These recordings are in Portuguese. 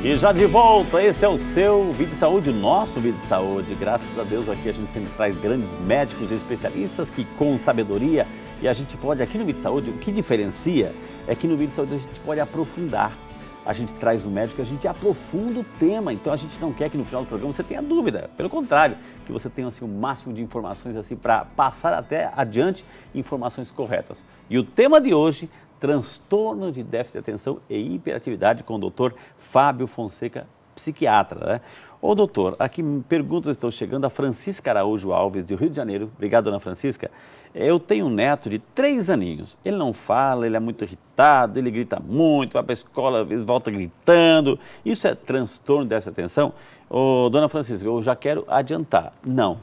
E já de volta, esse é o seu Vida de Saúde, o nosso Vida de Saúde. Graças a Deus aqui a gente sempre traz grandes médicos e especialistas que com sabedoria, e a gente pode aqui no Vida de Saúde, o que diferencia é que no Vida de Saúde a gente pode aprofundar. A gente traz o médico, a gente aprofunda o tema, então a gente não quer que no final do programa você tenha dúvida. Pelo contrário, que você tenha assim, o máximo de informações assim, para passar até adiante informações corretas. E o tema de hoje, transtorno de déficit de atenção e hiperatividade, com o Dr. Fábio Fonseca, psiquiatra, né? Ô doutor, aqui perguntas estão chegando. A Francisca Araújo Alves, do Rio de Janeiro. Obrigado, dona Francisca. Eu tenho um neto de 3 aninhos. Ele não fala, ele é muito irritado, ele grita muito, vai para a escola, às vezes volta gritando. Isso é transtorno de déficit de atenção? Ô, dona Francisca, eu já quero adiantar. Não.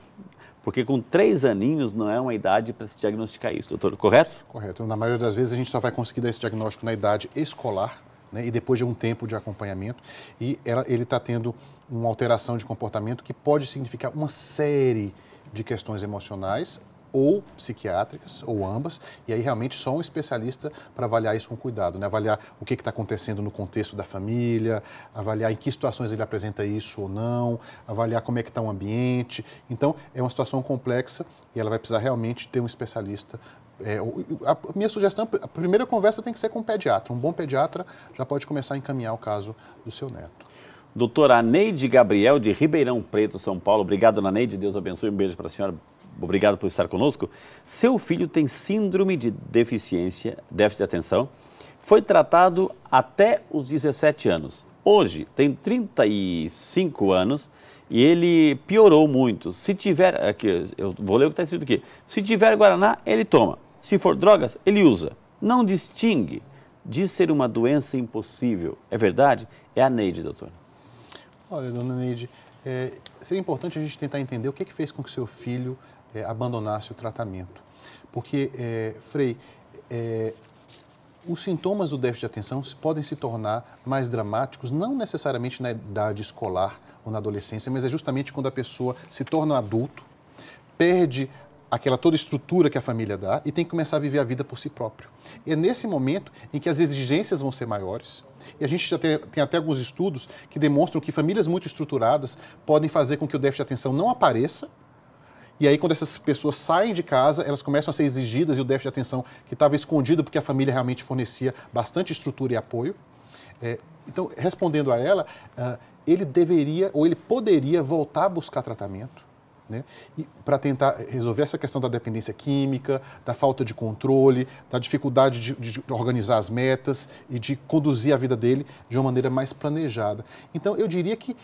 Porque com 3 aninhos não é uma idade para se diagnosticar isso, doutor, correto? Correto. Na maioria das vezes a gente só vai conseguir dar esse diagnóstico na idade escolar, né, e depois de um tempo de acompanhamento, e ele está tendo uma alteração de comportamento que pode significar uma série de questões emocionais ou psiquiátricas, ou ambas, e aí realmente só um especialista para avaliar isso com cuidado, né? Avaliar o que está acontecendo no contexto da família, avaliar em que situações ele apresenta isso ou não, avaliar como é que está o ambiente. Então, é uma situação complexa e ela vai precisar realmente ter um especialista. A minha sugestão, a primeira conversa tem que ser com um pediatra. Um bom pediatra já pode começar a encaminhar o caso do seu neto. Doutora Neide Gabriel, de Ribeirão Preto, São Paulo. Obrigado, dona Neide. Deus abençoe. Um beijo para a senhora. Obrigado por estar conosco. Seu filho tem síndrome de déficit de atenção. Foi tratado até os 17 anos. Hoje tem 35 anos e ele piorou muito. Se tiver, aqui, eu vou ler o que está escrito aqui. Se tiver guaraná, ele toma. Se for drogas, ele usa. Não distingue. Diz ser uma doença impossível. É verdade? É a Neide, doutor. Olha, dona Neide, seria importante a gente tentar entender o que fez com que seu filho abandonasse o tratamento. Porque, Frei, os sintomas do déficit de atenção podem se tornar mais dramáticos, não necessariamente na idade escolar ou na adolescência, mas é justamente quando a pessoa se torna adulto, perde aquela toda estrutura que a família dá e tem que começar a viver a vida por si próprio. E é nesse momento em que as exigências vão ser maiores, e a gente já tem até alguns estudos que demonstram que famílias muito estruturadas podem fazer com que o déficit de atenção não apareça, e aí quando essas pessoas saem de casa, elas começam a ser exigidas e o déficit de atenção que estava escondido porque a família realmente fornecia bastante estrutura e apoio. Então, respondendo a ela, ele deveria ou ele poderia voltar a buscar tratamento, né? Para tentar resolver essa questão da dependência química, da falta de controle, da dificuldade de organizar as metas e de conduzir a vida dele de uma maneira mais planejada. Então, eu diria que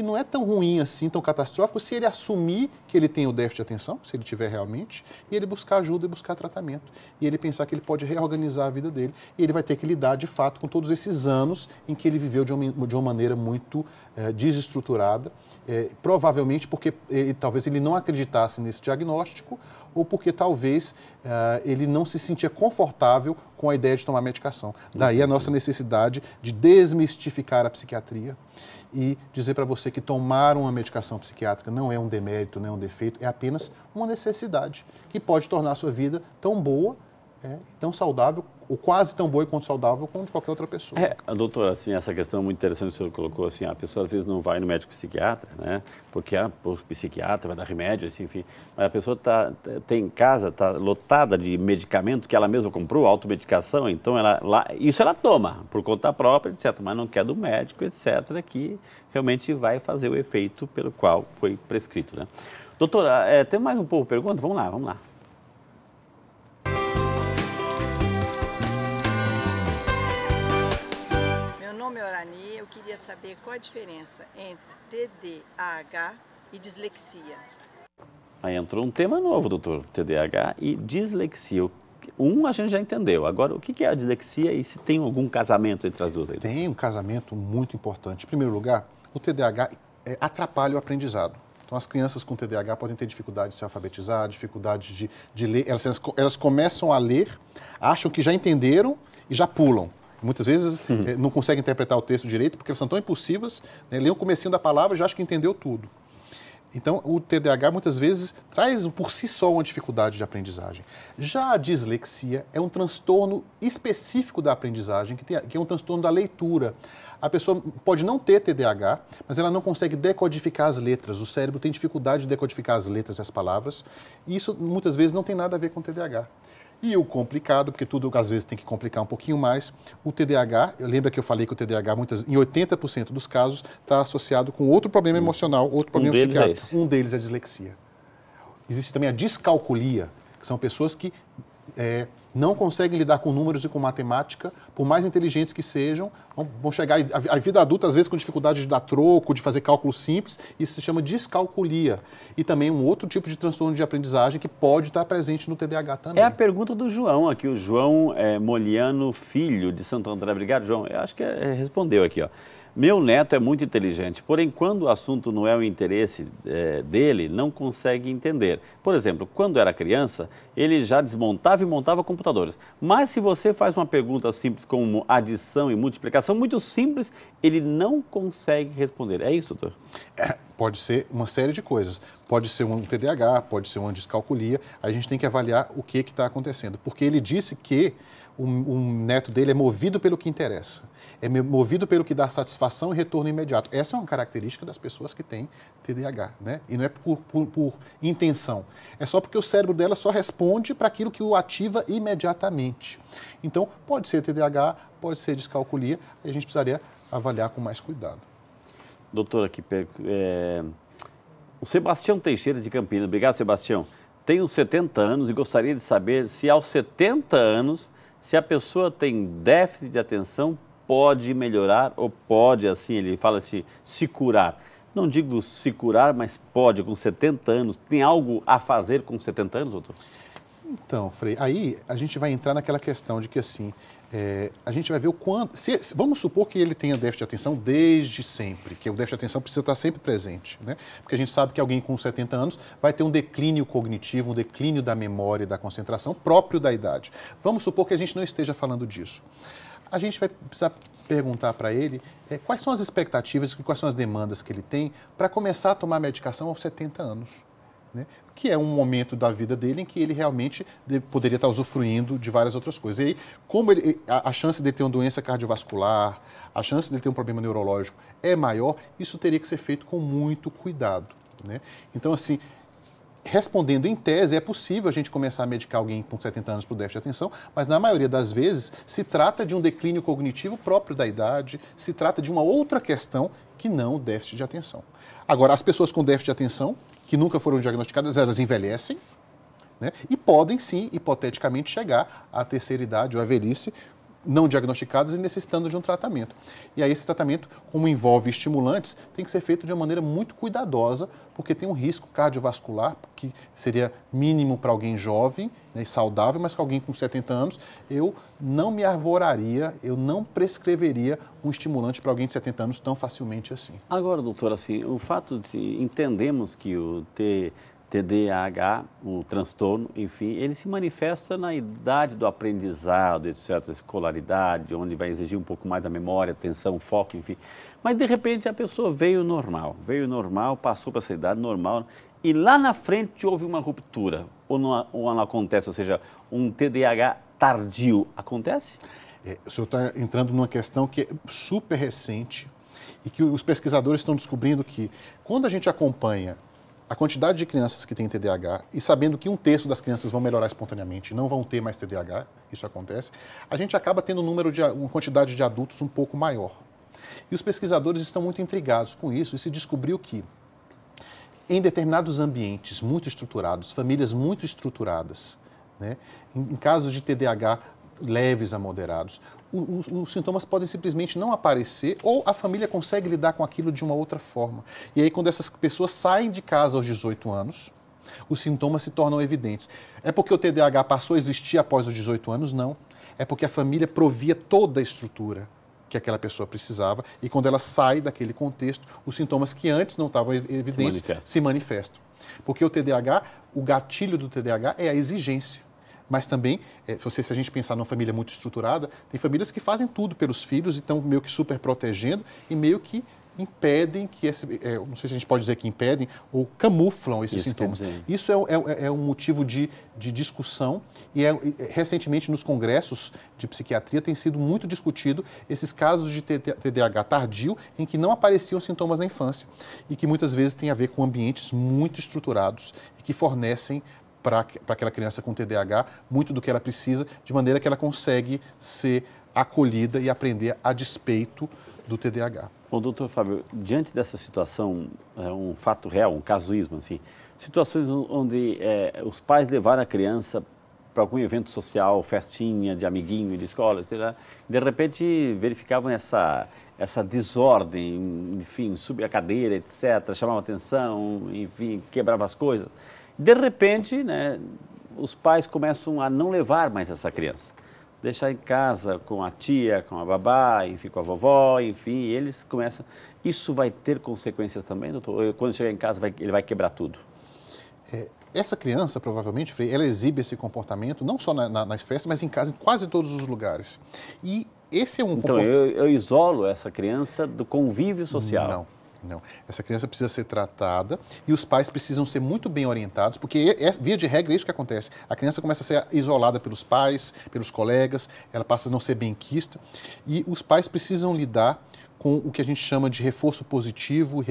não é tão ruim assim, tão catastrófico, se ele assumir que ele tem o déficit de atenção, se ele tiver realmente, e ele buscar ajuda e buscar tratamento. E ele pensar que ele pode reorganizar a vida dele e ele vai ter que lidar, de fato, com todos esses anos em que ele viveu de uma maneira muito desestruturada, provavelmente porque talvez ele não acreditasse nesse diagnóstico ou porque talvez ele não se sentia confortável com a ideia de tomar medicação. Daí a nossa necessidade de desmistificar a psiquiatria e dizer para você que tomar uma medicação psiquiátrica não é um demérito, não é um defeito, é apenas uma necessidade que pode tornar a sua vida tão boa, tão saudável, ou quase tão boa e quanto saudável quanto qualquer outra pessoa. Doutor, assim, essa questão é muito interessante que o senhor colocou, assim, a pessoa às vezes não vai no médico psiquiatra, né, porque o psiquiatra vai dar remédio, assim, enfim, mas a pessoa tem em casa, está lotada de medicamento que ela mesma comprou, automedicação, então isso ela toma por conta própria, etc., mas não quer do médico, etc., que realmente vai fazer o efeito pelo qual foi prescrito, né. Doutora, tem mais um pouco de pergunta? Vamos lá. Eu queria saber qual a diferença entre TDAH e dislexia. Aí entrou um tema novo, doutor, TDAH e dislexia. A gente já entendeu. Agora, o que é a dislexia e se tem algum casamento entre as duas? Aí? Tem um casamento muito importante. Em primeiro lugar, o TDAH atrapalha o aprendizado. Então, as crianças com TDAH podem ter dificuldade de se alfabetizar, dificuldade de ler. Elas começam a ler, acham que já entenderam e já pulam. Muitas vezes não conseguem interpretar o texto direito porque elas são tão impulsivas, né, leem o comecinho da palavra e já acham que entendeu tudo. Então, o TDAH muitas vezes traz por si só uma dificuldade de aprendizagem. Já a dislexia é um transtorno específico da aprendizagem, que é um transtorno da leitura. A pessoa pode não ter TDAH, mas ela não consegue decodificar as letras. O cérebro tem dificuldade de decodificar as letras e as palavras, e isso muitas vezes não tem nada a ver com TDAH. E o complicado, porque tudo às vezes tem que complicar um pouquinho mais, o TDAH, lembra que eu falei que o TDAH em 80% dos casos está associado com outro problema emocional, outro problema psiquiátrico. Um deles é a dislexia. Existe também a descalculia, que são pessoas que não conseguem lidar com números e com matemática, por mais inteligentes que sejam, vão chegar à vida adulta, às vezes, com dificuldade de dar troco, de fazer cálculos simples, isso se chama descalculia. E também um outro tipo de transtorno de aprendizagem que pode estar presente no TDAH também. É a pergunta do João aqui, o João Moliano Filho, de Santo André. Obrigado, João. Eu acho que respondeu aqui, ó. Meu neto é muito inteligente, porém, quando o assunto não é o interesse dele, não consegue entender. Por exemplo, quando era criança, ele já desmontava e montava computadores. Mas se você faz uma pergunta simples como adição e multiplicação, muito simples, ele não consegue responder. É isso, doutor? Pode ser uma série de coisas. Pode ser um TDAH, pode ser uma descalculia. A gente tem que avaliar o que está acontecendo. Porque ele disse que o neto dele é movido pelo que interessa. É movido pelo que dá satisfação e retorno imediato. Essa é uma característica das pessoas que têm TDAH, né? E não é por intenção. É só porque o cérebro dela só responde para aquilo que o ativa imediatamente. Então, pode ser TDAH, pode ser descalculia, e a gente precisaria avaliar com mais cuidado. Doutor, aqui, o Sebastião Teixeira de Campinas. Obrigado, Sebastião. Tenho 70 anos e gostaria de saber se aos 70 anos, se a pessoa tem déficit de atenção, pode melhorar ou pode, assim, ele fala se curar. Não digo se curar, mas pode, com 70 anos. Tem algo a fazer com 70 anos, doutor? Então, Frei, aí a gente vai entrar naquela questão de que, assim, a gente vai ver o quanto... vamos supor que ele tenha déficit de atenção desde sempre, que o déficit de atenção precisa estar sempre presente, né? Porque a gente sabe que alguém com 70 anos vai ter um declínio cognitivo, um declínio da memória e da concentração próprio da idade. Vamos supor que a gente não esteja falando disso. A gente vai precisar perguntar para ele quais são as expectativas e quais são as demandas que ele tem para começar a tomar medicação aos 70 anos. Né? Que é um momento da vida dele em que ele realmente poderia estar usufruindo de várias outras coisas. E aí, como a chance de ter uma doença cardiovascular, a chance de ter um problema neurológico é maior, isso teria que ser feito com muito cuidado. Né? Então, assim, respondendo em tese, é possível a gente começar a medicar alguém com 70 anos por déficit de atenção, mas na maioria das vezes se trata de um declínio cognitivo próprio da idade, se trata de uma outra questão que não o déficit de atenção. Agora, as pessoas com déficit de atenção, que nunca foram diagnosticadas, elas envelhecem, né? E podem sim, hipoteticamente, chegar à terceira idade ou à velhice, não diagnosticadas e necessitando de um tratamento. E aí esse tratamento, como envolve estimulantes, tem que ser feito de uma maneira muito cuidadosa, porque tem um risco cardiovascular, que seria mínimo para alguém jovem, né, e saudável, mas para alguém com 70 anos, eu não me arvoraria, eu não prescreveria um estimulante para alguém de 70 anos tão facilmente assim. Agora, doutor, assim, o fato de entendemos que o TDAH, o transtorno, enfim, ele se manifesta na idade do aprendizado, etc., escolaridade, onde vai exigir um pouco mais da memória, atenção, foco, enfim. Mas, de repente, a pessoa veio normal, passou para essa idade normal, e lá na frente houve uma ruptura, ou não acontece, ou seja, um TDAH tardio, acontece? O senhor está entrando numa questão que é super recente e que os pesquisadores estão descobrindo que, quando a gente acompanha a quantidade de crianças que têm TDAH e sabendo que 1/3 das crianças vão melhorar espontaneamente, não vão ter mais TDAH, isso acontece, a gente acaba tendo uma quantidade de adultos um pouco maior. E os pesquisadores estão muito intrigados com isso e se descobriu que, em determinados ambientes muito estruturados, famílias muito estruturadas, né, em casos de TDAH leves a moderados, os sintomas podem simplesmente não aparecer ou a família consegue lidar com aquilo de uma outra forma. E aí, quando essas pessoas saem de casa aos 18 anos, os sintomas se tornam evidentes. É porque o TDAH passou a existir após os 18 anos? Não. É porque a família provia toda a estrutura que aquela pessoa precisava e quando ela sai daquele contexto, os sintomas que antes não estavam evidentes se manifestam. Porque o TDAH, o gatilho do TDAH é a exigência. Mas também, se a gente pensar numa família muito estruturada, tem famílias que fazem tudo pelos filhos e estão meio que super protegendo e meio que impedem que não sei se a gente pode dizer que impedem ou camuflam esses Isso sintomas. quer dizer. Isso é um motivo de discussão e recentemente nos congressos de psiquiatria tem sido muito discutido esses casos de TDAH tardio em que não apareciam sintomas na infância e que muitas vezes tem a ver com ambientes muito estruturados e que fornecem para aquela criança com TDAH muito do que ela precisa, de maneira que ela consegue ser acolhida e aprender a despeito do TDAH. Bom, doutor Fábio, diante dessa situação, um fato real, um casuísmo, assim, situações onde os pais levaram a criança para algum evento social, festinha de amiguinho, de escola, sei lá, de repente verificavam essa desordem, enfim, subir a cadeira, etc., chamavam atenção, enfim, quebrava as coisas. De repente, né, os pais começam a não levar mais essa criança. Deixar em casa com a tia, com a babá, enfim, com a vovó, enfim, eles começam... Isso vai ter consequências também, doutor? Quando chegar em casa, ele vai quebrar tudo? Essa criança, provavelmente, Frei, ela exibe esse comportamento, não só nas festas, mas em casa, em quase todos os lugares. E esse é um Então, eu isolo essa criança do convívio social. Não. Essa criança precisa ser tratada e os pais precisam ser muito bem orientados, porque, via de regra, é isso que acontece. A criança começa a ser isolada pelos pais, pelos colegas, ela passa a não ser benquista e os pais precisam lidar com o que a gente chama de reforço positivo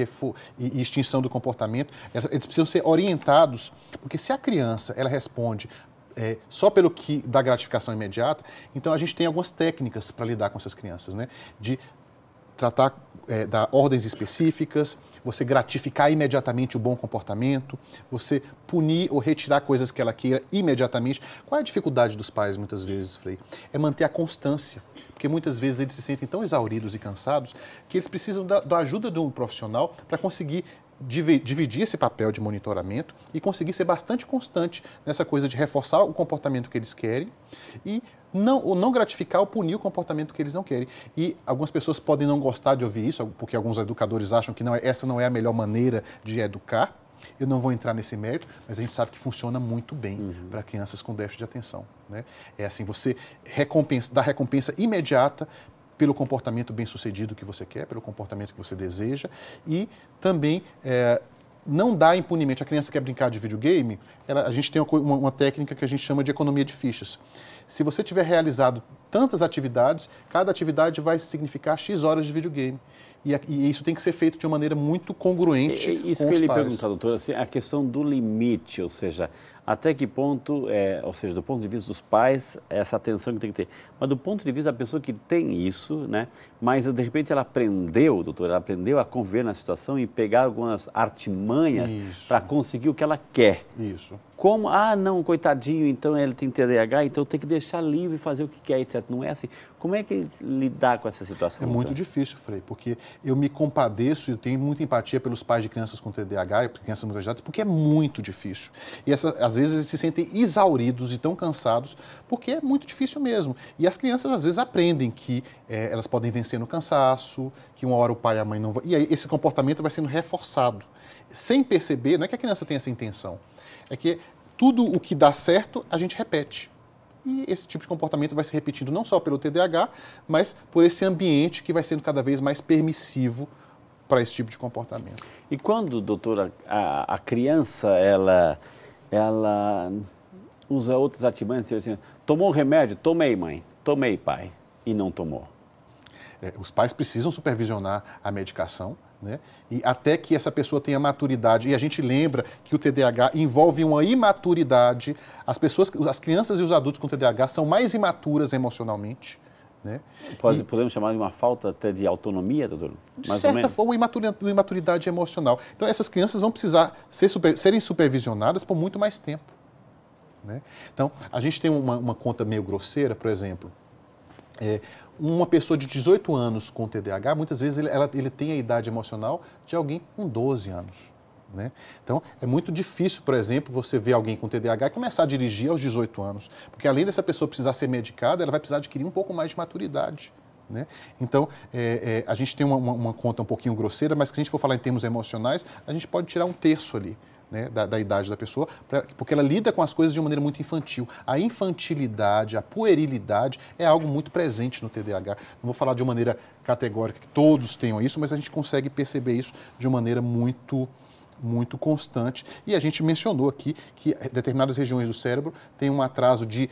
e extinção do comportamento. Eles precisam ser orientados, porque se a criança ela responde só pelo que dá gratificação imediata, então a gente tem algumas técnicas para lidar com essas crianças, né? De tratar, dar ordens específicas, você gratificar imediatamente o bom comportamento, você punir ou retirar coisas que ela queira imediatamente. Qual é a dificuldade dos pais, muitas vezes, Frei? É manter a constância, porque muitas vezes eles se sentem tão exauridos e cansados que eles precisam da ajuda de um profissional para conseguir dividir esse papel de monitoramento e conseguir ser bastante constante nessa coisa de reforçar o comportamento que eles querem e não gratificar ou punir o comportamento que eles não querem. E algumas pessoas podem não gostar de ouvir isso, porque alguns educadores acham que essa não é a melhor maneira de educar. Eu não vou entrar nesse mérito, mas a gente sabe que funciona muito bem para crianças com déficit de atenção, né? É assim, você dá recompensa imediata pelo comportamento bem-sucedido que você quer, pelo comportamento que você deseja e também não dá impunemente. A criança quer brincar de videogame, a gente tem uma técnica que a gente chama de economia de fichas. Se você tiver realizado tantas atividades, cada atividade vai significar X horas de videogame. E isso tem que ser feito de uma maneira muito congruente com os pais. Isso que eu lhe perguntar, doutor, assim, a questão do limite, ou seja, até que ponto, ou seja, do ponto de vista dos pais, essa atenção que tem que ter. Mas do ponto de vista da pessoa que tem isso, né? Mas de repente ela aprendeu, doutor, ela aprendeu a conviver na situação e pegar algumas artimanhas para conseguir o que ela quer. Isso. Como, não, coitadinho, então ele tem TDAH, então tem que deixar livre e fazer o que quer, etc. Não é assim. Como é que lidar com essa situação? É muito difícil, Frei, porque eu me compadeço e tenho muita empatia pelos pais de crianças com TDAH e crianças muito agitadas, porque é muito difícil. E às vezes eles se sentem exauridos e tão cansados, porque é muito difícil mesmo. E as crianças às vezes aprendem que elas podem vencer no cansaço, que uma hora o pai e a mãe não vão... E aí esse comportamento vai sendo reforçado. Sem perceber, não é que a criança tenha essa intenção, é que tudo o que dá certo, a gente repete. E esse tipo de comportamento vai se repetindo não só pelo TDAH, mas por esse ambiente que vai sendo cada vez mais permissivo para esse tipo de comportamento. E quando, doutora, a criança, ela usa outras artimanhas, assim, tomou um remédio? Tomei, mãe. Tomei, pai. E não tomou. Os pais precisam supervisionar a medicação, né? E até que essa pessoa tenha maturidade. E a gente lembra que o TDAH envolve uma imaturidade. As crianças e os adultos com TDAH são mais imaturas emocionalmente, né? Podemos chamar de uma falta até de autonomia, doutor? De certa forma, uma imaturidade emocional. Então, essas crianças vão precisar serem supervisionadas por muito mais tempo, né? Então, a gente tem uma conta meio grosseira, por exemplo. Uma pessoa de 18 anos com TDAH, muitas vezes ele tem a idade emocional de alguém com 12 anos. Né? Então, é muito difícil, por exemplo, você ver alguém com TDAH e começar a dirigir aos 18 anos. Porque além dessa pessoa precisar ser medicada, ela vai precisar adquirir um pouco mais de maturidade. Né? Então, a gente tem uma conta um pouquinho grosseira, mas se a gente for falar em termos emocionais, a gente pode tirar um terço ali né, da idade da pessoa, porque ela lida com as coisas de uma maneira muito infantil. A infantilidade, a puerilidade é algo muito presente no TDAH. Não vou falar de uma maneira categórica que todos tenham isso, mas a gente consegue perceber isso de uma maneira muito constante. E a gente mencionou aqui que determinadas regiões do cérebro têm um atraso de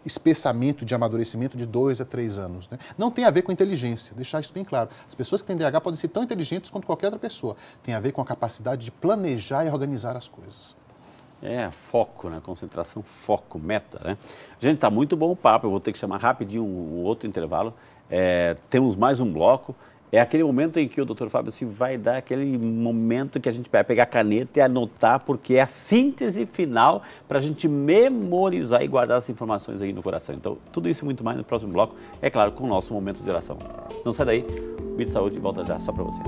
espessamento, de amadurecimento de 2 a 3 anos. Né? Não tem a ver com inteligência, deixar isso bem claro. As pessoas que têm DH podem ser tão inteligentes quanto qualquer outra pessoa. Tem a ver com a capacidade de planejar e organizar as coisas. Foco, né? Concentração, foco, meta, né? Gente, tá muito bom o papo, eu vou ter que chamar rapidinho um outro intervalo. Temos mais um bloco. É aquele momento em que o Dr. Fábio vai dar aquele momento que a gente vai pegar a caneta e anotar, porque é a síntese final para a gente memorizar e guardar as informações aí no coração. Então, tudo isso e muito mais no próximo bloco, é claro, com o nosso momento de oração. Não sai daí, Vida e Saúde volta já, só para você.